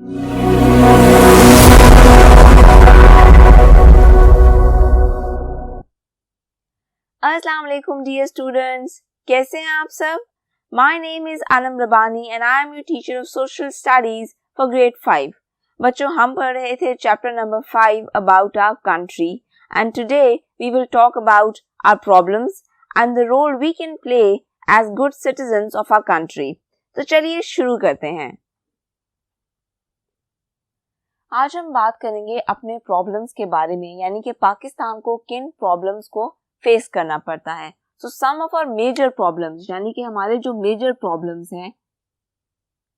अस्सलाम वालेकुम dear students, कैसे हैं आप सब? My name is Anam Rabbani and I am your teacher of social studies for grade 5। बच्चों, हम पढ़ रहे थे chapter number 5 about our country and today we will talk about our problems and the role we can play as good citizens of our country. तो चलिए शुरू करते हैं। आज हम बात करेंगे अपने प्रॉब्लम्स के बारे में, यानी कि पाकिस्तान को किन प्रॉब्लम्स को फेस करना पड़ता है। सो सम ऑफ आवर मेजर प्रॉब्लम्स, यानी कि हमारे जो मेजर प्रॉब्लम्स हैं,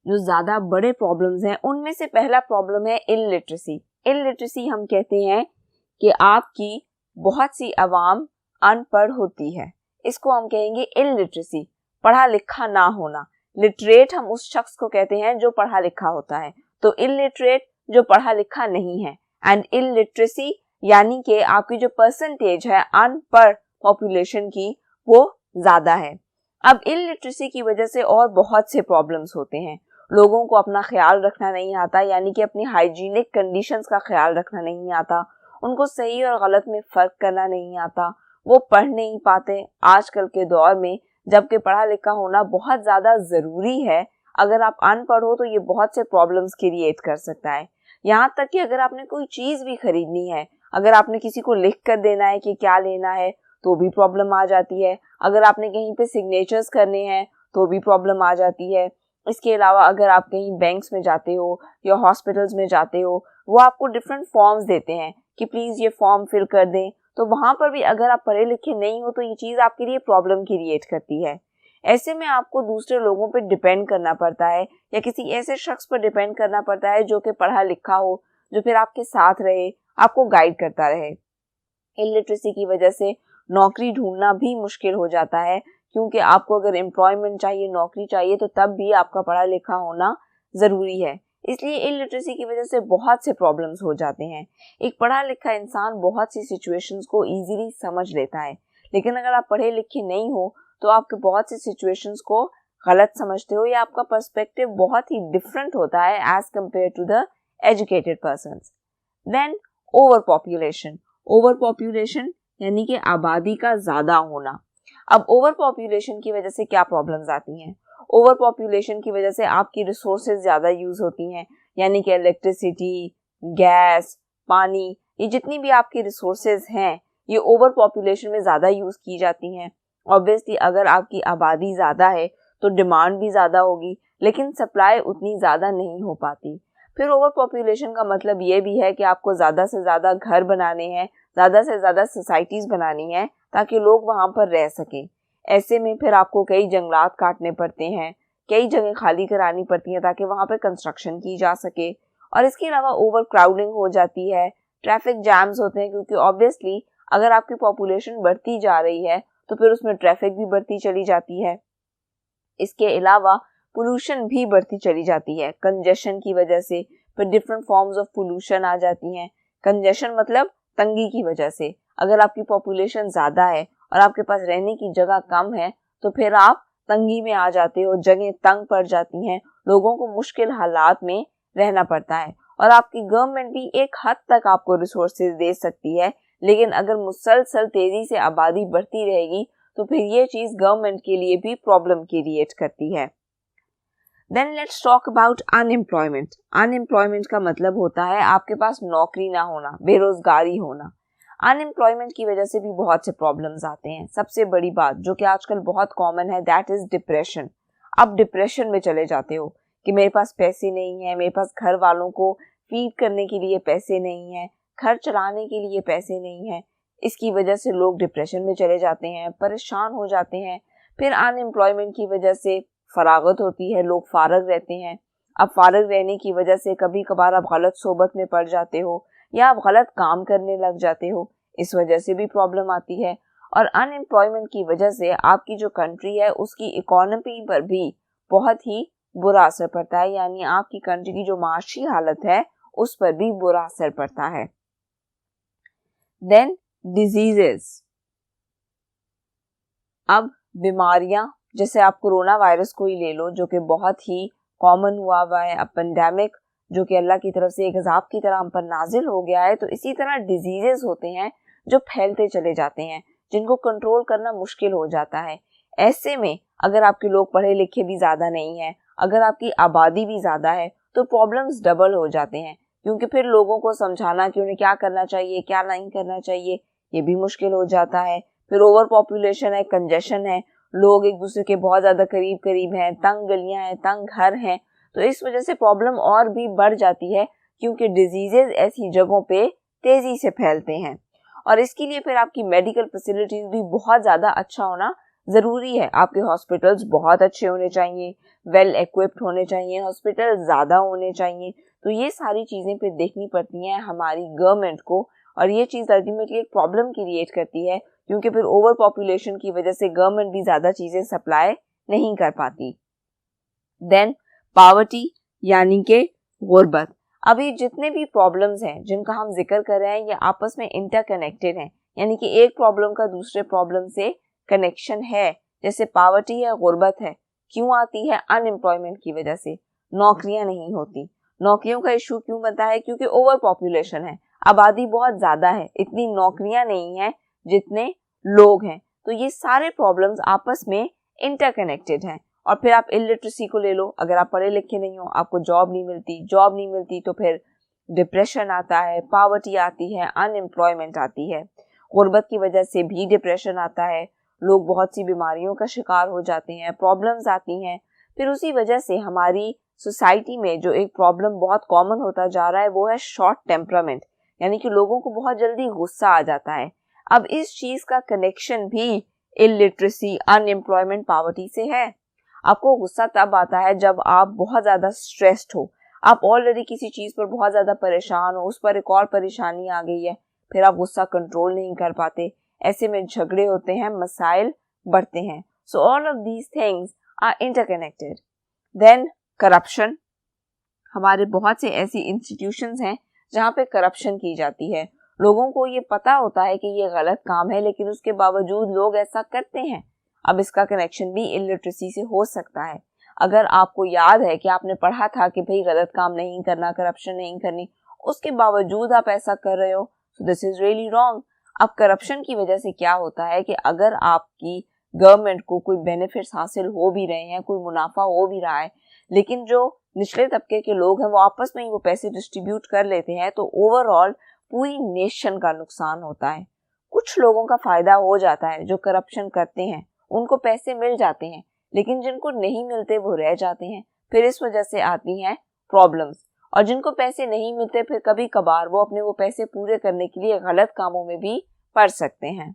जो ज्यादा बड़े प्रॉब्लम्स हैं, उनमें से पहला प्रॉब्लम है इलिटरेसी। इलिटरेसी हम कहते हैं कि आपकी बहुत सी आवाम अनपढ़ होती है, इसको हम कहेंगे इलिटरेसी, पढ़ा लिखा ना होना। लिटरेट हम उस शख्स को कहते हैं जो पढ़ा लिखा होता है, तो इलिटरेट जो पढ़ा लिखा नहीं है, एंड इलिटरेसी यानी कि आपकी जो परसेंटेज है अनपढ़ पॉपुलेशन की वो ज्यादा है। अब इलिटरेसी की वजह से और बहुत से प्रॉब्लम्स होते हैं। लोगों को अपना ख्याल रखना नहीं आता, यानी कि अपनी हाइजीनिक कंडीशंस का ख्याल रखना नहीं आता, उनको सही और गलत में फर्क करना नहीं आता, वो पढ़ नहीं पाते आजकल के दौर में, जबकि पढ़ा लिखा होना बहुत ज्यादा जरूरी है। अगर आप अनपढ़ हो तो ये बहुत से प्रॉब्लम्स क्रिएट कर सकता है। यहाँ तक कि अगर आपने कोई चीज भी खरीदनी है, अगर आपने किसी को लिख कर देना है कि क्या लेना है तो भी प्रॉब्लम आ जाती है। अगर आपने कहीं पे सिग्नेचर्स करने हैं तो भी प्रॉब्लम आ जाती है। इसके अलावा अगर आप कहीं बैंक्स में जाते हो या हॉस्पिटल्स में जाते हो, वो आपको डिफरेंट फॉर्म्स देते हैं कि प्लीज ये फॉर्म फिल कर दें, तो वहां पर भी अगर आप पढ़े लिखे नहीं हो तो ये चीज आपके लिए प्रॉब्लम क्रिएट करती है। ऐसे में आपको दूसरे लोगों पर डिपेंड करना पड़ता है या किसी ऐसे शख्स पर डिपेंड करना पड़ता है जो कि पढ़ा लिखा हो, जो फिर आपके साथ रहे, आपको गाइड करता रहे। इलिटरेसी की वजह से नौकरी ढूंढना भी मुश्किल हो जाता है, क्योंकि आपको अगर एम्प्लॉयमेंट चाहिए, नौकरी चाहिए, तो तब भी आपका पढ़ा लिखा होना जरूरी है। इसलिए इलिटरेसी की वजह से बहुत से प्रॉब्लम्स हो जाते हैं। एक पढ़ा लिखा इंसान बहुत सी सिचुएशंस को इजीली समझ लेता है, लेकिन अगर आप पढ़े लिखे नहीं हो तो आपके बहुत सी सिचुएशंस को गलत समझते हो या आपका पर्सपेक्टिव बहुत ही डिफरेंट होता है as compare to the educated persons. Then over population यानी कि आबादी का ज्यादा होना। अब ओवर पॉपुलेशन की वजह से क्या प्रॉब्लम्स आती हैं? ओवर पॉपुलेशन की वजह से आपकी रिसोर्सेज ज्यादा यूज होती हैं, यानी कि इलेक्ट्रिसिटी, गैस, पानी, ये जितनी भी आपकी रिसोर्सेज हैं ये ओवर पॉपुलेशन में ज्यादा यूज की जाती हैं। ऑब्वियसली अगर आपकी आबादी ज्यादा है तो डिमांड भी ज्यादा होगी, लेकिन सप्लाई उतनी ज्यादा नहीं हो पाती। फिर ओवर पॉपुलेशन का मतलब ये भी है कि आपको ज्यादा से ज्यादा घर बनाने हैं, ज्यादा से ज्यादा सोसाइटीज बनानी है ताकि लोग वहां पर रह सकें। ऐसे में फिर आपको कई जंगलात काटने पड़ते हैं, कई जगह खाली करानी पड़ती हैं ताकि वहां पर कंस्ट्रक्शन की जा सके। और इसके अलावा ओवर क्राउडिंग हो जाती है, ट्रैफिक जैम्स होते हैं, क्योंकि ऑब्वियसली अगर आपकी पॉपुलेशन बढ़ती जा रही है तो फिर उसमें ट्रैफिक भी बढ़ती चली जाती है। इसके अलावा पोल्यूशन भी बढ़ती चली जाती है कंजेशन की वजह से। फिर डिफरेंट फॉर्म्स ऑफ पोल्यूशन आ जाती हैं। कंजेशन मतलब तंगी की वजह से। अगर आपकी पॉपुलेशन ज्यादा है और आपके पास रहने की जगह कम है तो फिर आप तंगी में आ जाते हो, जगह तंग पड़ जाती हैं, लोगों को मुश्किल हालात में रहना पड़ता है। और आपकी गवर्नमेंट भी एक हद तक आपको रिसोर्सेज दे सकती है, लेकिन अगर मुसलसल तेजी से आबादी बढ़ती रहेगी तो फिर ये चीज गवर्नमेंट के लिए भी प्रॉब्लम क्रिएट करती है। Then let's talk about unemployment. Unemployment का मतलब होता है आपके पास नौकरी ना होना, बेरोजगारी होना। अनएम्प्लॉयमेंट की वजह से भी बहुत से प्रॉब्लम्स आते हैं। सबसे बड़ी बात जो कि आजकल बहुत कॉमन है, दैट इज डिप्रेशन। आप डिप्रेशन में चले जाते हो कि मेरे पास पैसे नहीं है, मेरे पास घर वालों को फीड करने के लिए पैसे नहीं है, घर चलाने के लिए पैसे नहीं है। इसकी वजह से लोग डिप्रेशन में चले जाते हैं, परेशान हो जाते हैं। फिर अनएम्प्लॉयमेंट की वजह से फरागत होती है, लोग फारग रहते हैं। अब फारग रहने की वजह से कभी कभार आप गलत सोबत में पड़ जाते हो या आप गलत काम करने लग जाते हो, इस वजह से भी प्रॉब्लम आती है। और अनएम्प्लॉयमेंट की वजह से आपकी जो कंट्री है उसकी इकोनॉमी पर भी बहुत ही बुरा असर पड़ता है, यानी आपकी कंट्री की जो माशी हालत है उस पर भी बुरा असर पड़ता है। Then diseases. अब बीमारियां, जैसे आप कोरोना वायरस को ही ले लो जो कि बहुत ही कॉमन हुआ है, अब पेंडेमिक जो कि अल्लाह की तरफ से एक अजाब की तरह हम पर नाजिल हो गया है, तो इसी तरह डिजीजेस होते हैं जो फैलते चले जाते हैं, जिनको कंट्रोल करना मुश्किल हो जाता है। ऐसे में अगर आपके लोग पढ़े लिखे भी ज़्यादा नहीं हैं, अगर आपकी आबादी भी ज़्यादा है, तो प्रॉब्लम्स डबल हो जाते हैं, क्योंकि फिर लोगों को समझाना कि उन्हें क्या करना चाहिए, क्या नहीं करना चाहिए, ये भी मुश्किल हो जाता है। फिर ओवर पॉपुलेशन है, कंजेशन है, लोग एक दूसरे के बहुत ज़्यादा करीब करीब हैं, तंग गलियां हैं, तंग घर हैं, तो इस वजह से प्रॉब्लम और भी बढ़ जाती है, क्योंकि डिजीजेज ऐसी जगहों पे तेज़ी से फैलते हैं। और इसके लिए फिर आपकी मेडिकल फैसिलिटीज़ भी बहुत ज़्यादा अच्छा होना ज़रूरी है। आपके हॉस्पिटल्स बहुत अच्छे होने चाहिए, वेल इक्विप्ड होने चाहिए, हॉस्पिटल ज़्यादा होने चाहिए। तो ये सारी चीज़ें फिर देखनी पड़ती हैं हमारी गवर्नमेंट को, और ये चीज़ अल्टीमेटली एक प्रॉब्लम क्रिएट करती है, क्योंकि फिर ओवर पॉपुलेशन की वजह से गवर्नमेंट भी ज़्यादा चीज़ें सप्लाई नहीं कर पाती। देन पावर्टी यानी कि गुर्बत। अभी जितने भी प्रॉब्लम्स हैं जिनका हम जिक्र कर रहे हैं, ये आपस में इंटरकनेक्टेड हैं, यानी कि एक प्रॉब्लम का दूसरे प्रॉब्लम से कनेक्शन है। जैसे पावर्टी है, गुर्बत है, क्यों आती है? अनएम्प्लॉयमेंट की वजह से, नौकरियां नहीं होती। नौकरियों का इशू क्यों बनता है? क्योंकि ओवर पॉपुलेशन है, आबादी बहुत ज्यादा है, इतनी नौकरियां नहीं है जितने लोग हैं। तो ये सारे प्रॉब्लम्स आपस में इंटरकनेक्टेड हैं। और फिर आप इलिटरेसी को ले लो, अगर आप पढ़े लिखे नहीं हो, आपको जॉब नहीं मिलती तो फिर डिप्रेशन आता है, पावर्टी आती है, अनएम्प्लॉयमेंट आती है। गुर्बत की वजह से भी डिप्रेशन आता है, लोग बहुत सी बीमारियों का शिकार हो जाते हैं, प्रॉब्लम्स आती हैं। फिर उसी वजह से हमारी सोसाइटी में जो एक प्रॉब्लम बहुत कॉमन होता जा रहा है वो है शॉर्ट टेम्परामेंट, यानी कि लोगों को बहुत जल्दी गुस्सा आ जाता है। अब इस चीज का कनेक्शन भी इलिटरेसी, अनएम्प्लॉयमेंट, पावर्टी से है। आपको गुस्सा तब आता है जब आप बहुत ज़्यादा स्ट्रेस्ड हो, आप ऑलरेडी किसी चीज़ पर बहुत ज़्यादा परेशान हो, उस पर एक और परेशानी आ गई है, फिर आप गुस्सा कंट्रोल नहीं कर पाते, ऐसे में झगड़े होते हैं, मसाइल बढ़ते हैं। So all of these things are interconnected. Then corruption. हमारे बहुत से ऐसी इंस्टीट्यूशंस हैं जहाँ पे करप्शन की जाती है। लोगों को ये पता होता है कि ये गलत काम है, लेकिन उसके बावजूद लोग ऐसा करते हैं। अब इसका कनेक्शन भी इलिटरेसी से हो सकता है। अगर आपको याद है कि आपने पढ़ा था कि भाई गलत काम नहीं करना, करप्शन नहीं करनी, उसके बावजूद आप ऐसा कर रहे हो, so this is really wrong. अब करप्शन की वजह से क्या होता है कि अगर आपकी गवर्नमेंट को कोई बेनिफिट्स हासिल हो भी रहे हैं, कोई मुनाफा हो भी रहा है, लेकिन जो निचले तबके के लोग हैं वो आपस में ही वो पैसे डिस्ट्रीब्यूट कर लेते हैं, तो ओवरऑल पूरी नेशन का नुकसान होता है। कुछ लोगों का फायदा हो जाता है जो करप्शन करते हैं, उनको पैसे मिल जाते हैं, लेकिन जिनको नहीं मिलते वो रह जाते हैं। फिर इस वजह से आती हैं प्रॉब्लम्स। और जिनको पैसे नहीं मिलते, फिर कभी कभार वो अपने वो पैसे पूरे करने के लिए गलत कामों में भी पड़ सकते हैं।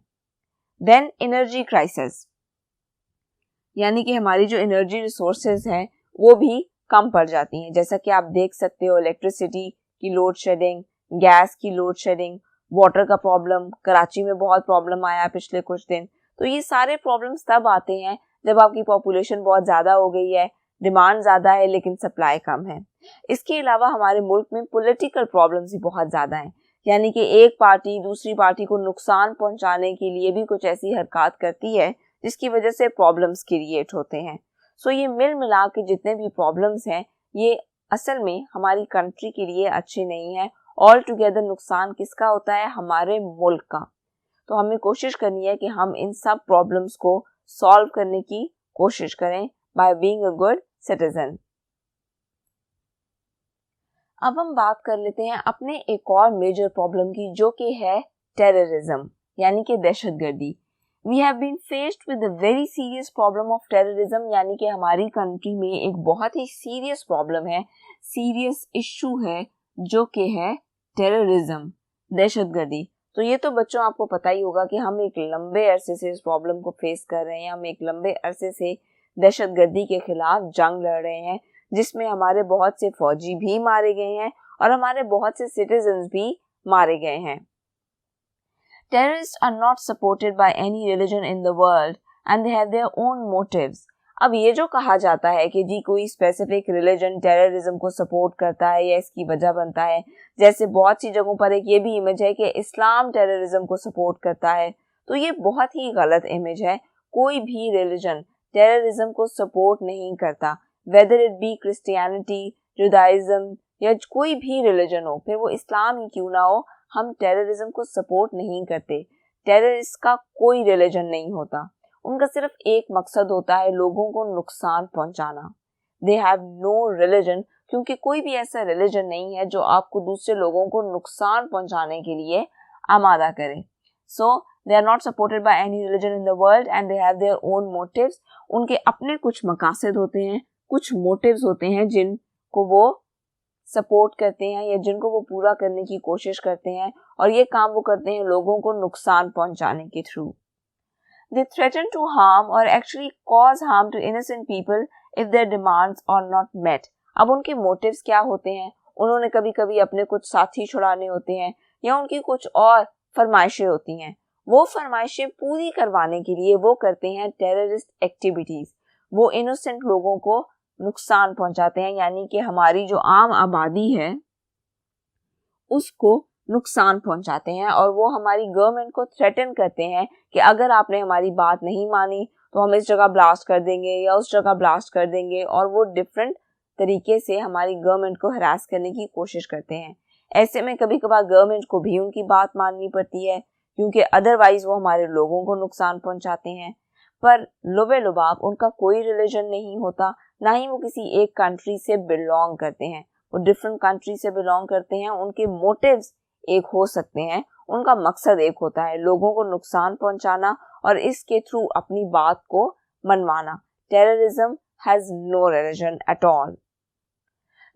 देन एनर्जी क्राइसिस, यानी कि हमारी जो एनर्जी रिसोर्सेज हैं वो भी कम पड़ जाती हैं। जैसा कि आप देख सकते हो, इलेक्ट्रिसिटी की लोड शेडिंग, गैस की लोड शेडिंग, वाटर का प्रॉब्लम, कराची में बहुत प्रॉब्लम आया पिछले कुछ दिन। तो ये सारे प्रॉब्लम्स तब आते हैं जब आपकी पॉपुलेशन बहुत ज़्यादा हो गई है, डिमांड ज़्यादा है लेकिन सप्लाई कम है। इसके अलावा हमारे मुल्क में पॉलिटिकल प्रॉब्लम्स भी बहुत ज़्यादा हैं, यानी कि एक पार्टी दूसरी पार्टी को नुकसान पहुंचाने के लिए भी कुछ ऐसी हरकत करती है जिसकी वजह से प्रॉब्लम्स क्रिएट होते हैं। सो ये मिल मिला के जितने भी प्रॉब्लम्स हैं ये असल में हमारी कंट्री के लिए अच्छे नहीं है। ऑल टुगेदर नुकसान किसका होता है? हमारे मुल्क का। तो हमें कोशिश करनी है कि हम इन सब प्रॉब्लम्स को सॉल्व करने की कोशिश करें by being a good citizen. अब हम बात कर लेते हैं अपने एक और मेजर प्रॉब्लम की, जो कि है टेररिज्म, यानी कि दहशतगर्दी। We have been faced with a very serious problem of terrorism, यानी कि हमारी कंट्री में एक बहुत ही सीरियस प्रॉब्लम है, सीरियस इशू है, जो कि है टेररिज्म, दहशतगर्दी। तो ये तो बच्चों आपको पता ही होगा कि हम एक लंबे अरसे से इस प्रॉब्लम को फेस कर रहे हैं। हम एक लंबे अरसे से दहशतगर्दी के खिलाफ जंग लड़ रहे हैं, जिसमें हमारे बहुत से फौजी भी मारे गए हैं और हमारे बहुत से सिटीजन्स भी मारे गए हैं। Terrorists are not supported by any religion in the world and they have their own motives. अब ये जो कहा जाता है कि जी कोई स्पेसिफिक रिलीजन टेररिज्म को सपोर्ट करता है या इसकी वजह बनता है, जैसे बहुत सी जगहों पर एक ये भी इमेज है कि इस्लाम टेररिज्म को सपोर्ट करता है, तो ये बहुत ही गलत इमेज है। कोई भी रिलीजन टेररिज्म को सपोर्ट नहीं करता, whether it be Christianity, Judaism या कोई भी रिलीजन हो, फिर वो इस्लाम ही क्यों ना हो, हम टेररिज्म को सपोर्ट नहीं करते। टेररिस्ट का कोई रिलीजन नहीं होता, उनका सिर्फ एक मकसद होता है, लोगों को नुकसान पहुंचाना। दे हैव नो रिलीजन, क्योंकि कोई भी ऐसा रिलीजन नहीं है जो आपको दूसरे लोगों को नुकसान पहुंचाने के लिए आमादा करे। So they are not supported by any religion in the world and they have their own motives. उनके अपने कुछ मकासद होते हैं, कुछ मोटिव्स होते हैं जिनको वो सपोर्ट करते हैं या जिनको वो पूरा करने की कोशिश करते हैं, और ये काम वो करते हैं लोगों को नुकसान पहुंचाने के through. They threaten to harm or actually cause harm to innocent people if their demands are not met. अब उनके मोटिव्स क्या होते हैं? उन्होंने कभी कभी अपने कुछ साथी छुड़ाने होते हैं या उनकी कुछ और फरमाइशें होती हैं। वो फरमाइशें पूरी करवाने के लिए वो करते हैं टेररिस्ट एक्टिविटीज। वो इनोसेंट लोगों को नुकसान पहुंचाते हैं, यानी कि हमारी जो आम आबादी है उसको नुकसान पहुंचाते हैं, और वो हमारी गवर्नमेंट को थ्रेटन करते हैं कि अगर आपने हमारी बात नहीं मानी तो हम इस जगह ब्लास्ट कर देंगे या उस जगह ब्लास्ट कर देंगे, और वो डिफरेंट तरीके से हमारी गवर्नमेंट को हरास करने की कोशिश करते हैं। ऐसे में कभी कभार गवर्नमेंट को भी उनकी बात माननी पड़ती है, क्योंकि अदरवाइज वो हमारे लोगों को नुकसान पहुंचाते हैं। पर लुबे लुबाब उनका कोई रिलीजन नहीं होता, ना ही वो किसी एक कंट्री से बिलोंग करते हैं। वो डिफरेंट कंट्री से बिलोंग करते हैं, उनके मोटिव्स एक हो सकते हैं, उनका मकसद एक होता है, लोगों को नुकसान पहुंचाना और इसके थ्रू अपनी बात को मनवाना। Terrorism has no religion at all.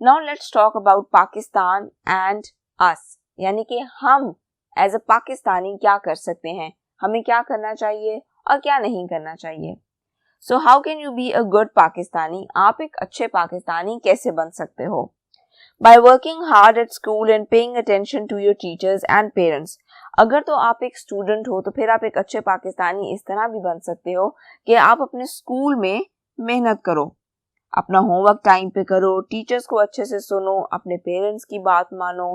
Now let's talk about Pakistan and us, यानी कि हम एज अ पाकिस्तानी क्या कर सकते हैं, हमें क्या करना चाहिए और क्या नहीं करना चाहिए। So how can you B a good Pakistani? आप एक अच्छे पाकिस्तानी कैसे बन सकते हो? By working hard at school and paying attention to your teachers and parents. अगर तो आप एक स्टूडेंट हो तो फिर आप एक अच्छे पाकिस्तानी इस तरह भी बन सकते हो कि आप अपने स्कूल में मेहनत करो, अपना होमवर्क टाइम पे करो, टीचर्स को अच्छे से सुनो, अपने पेरेंट्स की बात मानो,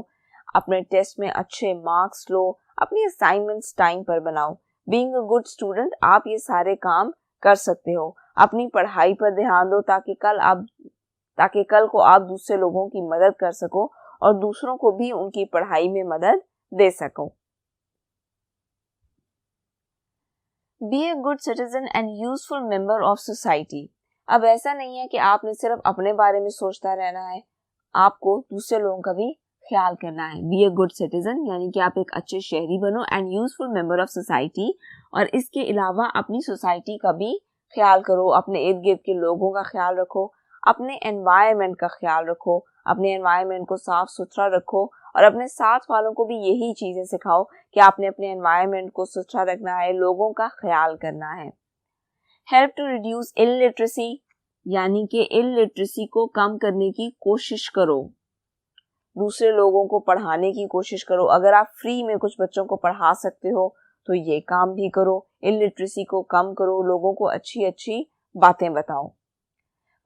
अपने टेस्ट में अच्छे मार्क्स लो, अपनी असाइनमेंट्स टाइम पर बनाओ। बीइंग अ गुड स्टूडेंट आप ये सारे काम कर सकते हो। अपनी पढ़ाई पर ध्यान दो ताकि कल को आप दूसरे लोगों की मदद कर सको और दूसरों को भी उनकी पढ़ाई में मदद दे सको। Be a good citizen and useful member of society. अब ऐसा नहीं है कि आपने सिर्फ अपने बारे में सोचता रहना है, आपको दूसरे लोगों का भी ख्याल करना है। बी ए गुड सिटीजन यानी कि आप एक अच्छे शहरी बनो, and useful member of society, और इसके अलावा अपनी सोसाइटी का भी ख्याल करो, अपने इर्द गिर्द के लोगों का ख्याल रखो, अपने एनवायरनमेंट का ख्याल रखो, अपने एनवायरनमेंट को साफ सुथरा रखो, और अपने साथ वालों को भी यही चीजें सिखाओ कि आपने अपने एनवायरनमेंट को सुथरा रखना है, लोगों का ख्याल करना है। हेल्प टू रिड्यूस इलिटरेसी, यानी कि इलिटरेसी को कम करने की कोशिश करो, दूसरे लोगों को पढ़ाने की कोशिश करो। अगर आप फ्री में कुछ बच्चों को पढ़ा सकते हो तो ये काम भी करो, इलिटरेसी को कम करो, लोगों को अच्छी अच्छी बातें बताओ।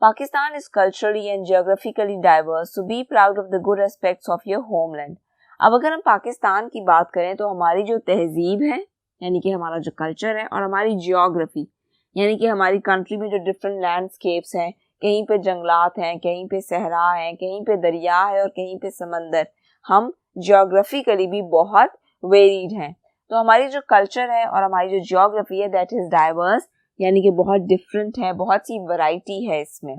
Pakistan is culturally and geographically diverse, so be proud of the good aspects of your homeland. अब अगर हम पाकिस्तान की बात करें तो हमारी जो तहजीब है, यानी कि हमारा जो कल्चर है, और हमारी जियोग्राफी, यानी कि हमारी कंट्री में जो डिफरेंट लैंडस्केप्स हैं, कहीं पे जंगलात हैं, कहीं पे सहरा हैं, कहीं पे दरिया है और कहीं पे समंदर, हम जियोग्राफिकली भी बहुत वेरीड हैं। तो हमारी जो कल्चर है और हमारी जो जियोग्राफी है दैट इज डाइवर्स, यानी कि बहुत डिफरेंट है, बहुत सी वैरायटी है इसमें।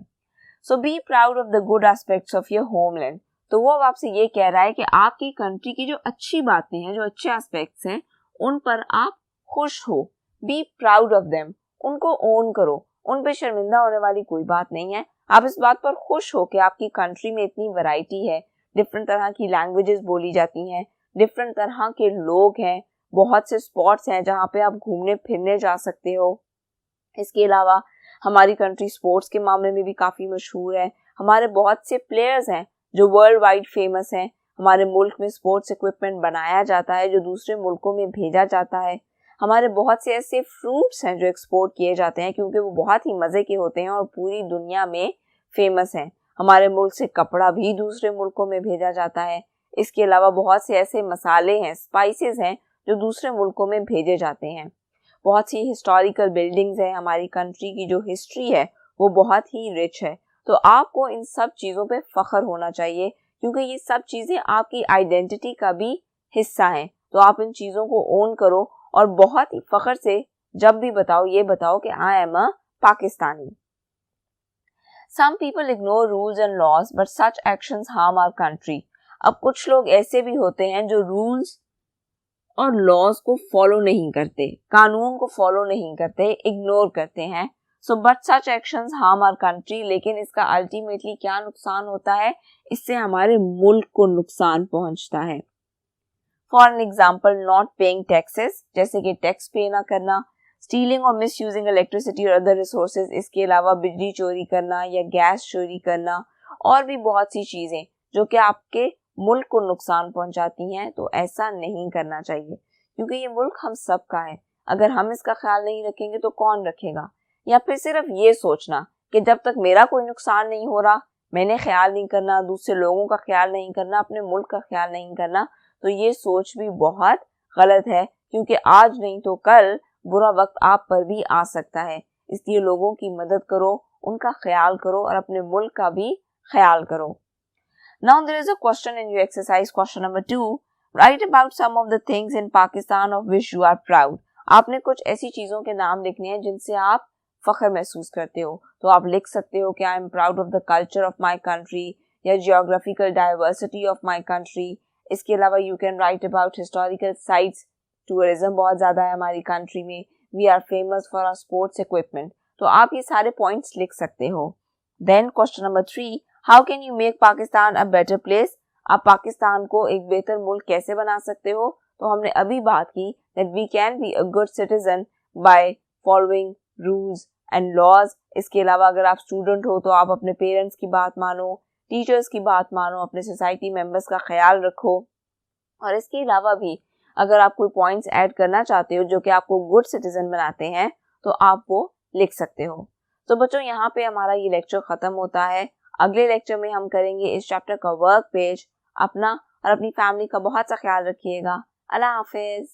So be proud of the good aspects of your homeland. तो वो अब आपसे ये कह रहा है कि आपकी कंट्री की जो अच्छी बातें हैं, जो अच्छे एस्पेक्ट्स हैं, उन पर आप खुश हो, बी प्राउड ऑफ देम, उनको ओन करो, उन पे शर्मिंदा होने वाली कोई बात नहीं है। आप इस बात पर खुश हो कि आपकी कंट्री में इतनी वैरायटी है, डिफरेंट तरह की लैंग्वेजेस बोली जाती हैं, डिफरेंट तरह के लोग हैं, बहुत से स्पॉट्स हैं जहाँ पे आप घूमने फिरने जा सकते हो। इसके अलावा हमारी कंट्री स्पोर्ट्स के मामले में भी काफ़ी मशहूर है। हमारे बहुत से प्लेयर्स हैं जो वर्ल्ड वाइड फेमस हैं। हमारे मुल्क में स्पोर्ट्स इक्विपमेंट बनाया जाता है जो दूसरे मुल्कों में भेजा जाता है। हमारे बहुत से ऐसे फ्रूट्स हैं जो एक्सपोर्ट किए जाते हैं क्योंकि वो बहुत ही मज़े के होते हैं और पूरी दुनिया में फेमस हैं। हमारे मुल्क से कपड़ा भी दूसरे मुल्कों में भेजा जाता है। इसके अलावा बहुत से ऐसे मसाले हैं, स्पाइसेस हैं जो दूसरे मुल्कों में भेजे जाते हैं। बहुत सी हिस्टोरिकल बिल्डिंग्स हैं। हमारी कंट्री की जो हिस्ट्री है वो बहुत ही रिच है। तो आपको इन सब चीज़ों पे फ़ख्र होना चाहिए क्योंकि ये सब चीज़ें आपकी आइडेंटिटी का भी हिस्सा हैं। तो आप इन चीज़ों को ओन करो और बहुत ही फख्र से जब भी बताओ ये बताओ कि I am a Pakistani. Some people ignore rules and laws, but such actions harm our country. अब कुछ लोग ऐसे भी होते हैं जो रूल्स और लॉज को फॉलो नहीं करते, कानून को फॉलो नहीं करते, इग्नोर करते हैं। So but such actions harm our country, लेकिन इसका अल्टीमेटली क्या नुकसान होता है, इससे हमारे मुल्क को नुकसान पहुंचता है। For an example, not paying taxes, जैसे कि टैक्स पे ना करना, स्टीलिंग और मिस यूजिंग इलेक्ट्रिसिटी और अदर रिसोर्सेज, इसके अलावा बिजली चोरी करना या गैस चोरी करना, और भी बहुत सी चीजें जो कि आपके मुल्क को नुकसान पहुंचाती हैं। तो ऐसा नहीं करना चाहिए, क्योंकि ये मुल्क हम सब का है। अगर हम इसका ख्याल नहीं रखेंगे तो कौन रखेगा। या फिर सिर्फ ये सोचना कि जब तक मेरा कोई नुकसान नहीं हो रहा, मैंने ख्याल नहीं करना, दूसरे लोगों का ख्याल नहीं करना, अपने मुल्क का ख्याल नहीं करना, तो ये सोच भी बहुत गलत है, क्योंकि आज नहीं तो कल बुरा वक्त आप पर भी आ सकता है। इसलिए लोगों की मदद करो, उनका ख्याल करो और अपने मुल्क का भी ख्याल करो। Now there is a question in your exercise, question number 2. Write about some of the things in Pakistan of which you are proud. आपने कुछ ऐसी चीजों के नाम लिखने हैं जिनसे आप फख्र महसूस करते हो। तो आप लिख सकते हो कि I am proud of the culture of my country या geographical diversity of my country. इसके अलावा you can write about historical sites, tourism बहुत ज़्यादा है हमारी कंट्री में, we are famous for our sports equipment. तो आप ये सारे पॉइंट्स लिख सकते हो। Then question number 3, how can you make Pakistan a better place? आप पाकिस्तान को एक बेहतर मुल्क कैसे बना सकते हो? तो हमने अभी बात की that we can be a good citizen by following rules and laws. इसके अलावा अगर आप स्टूडेंट हो तो आप अपने पेरेंट्स की बात मानो, टीचर्स की बात मानो, अपने सोसाइटी मेंबर्स का ख्याल रखो। और इसके अलावा भी अगर आप कोई पॉइंट्स ऐड करना चाहते हो जो कि आपको गुड सिटीजन बनाते हैं, तो आप वो लिख सकते हो। तो बच्चों, यहाँ पे हमारा ये लेक्चर खत्म होता है। अगले लेक्चर में हम करेंगे इस चैप्टर का वर्क पेज। अपना और अपनी फैमिली का बहुत सा ख्याल रखिएगा। अल्लाह हाफिज।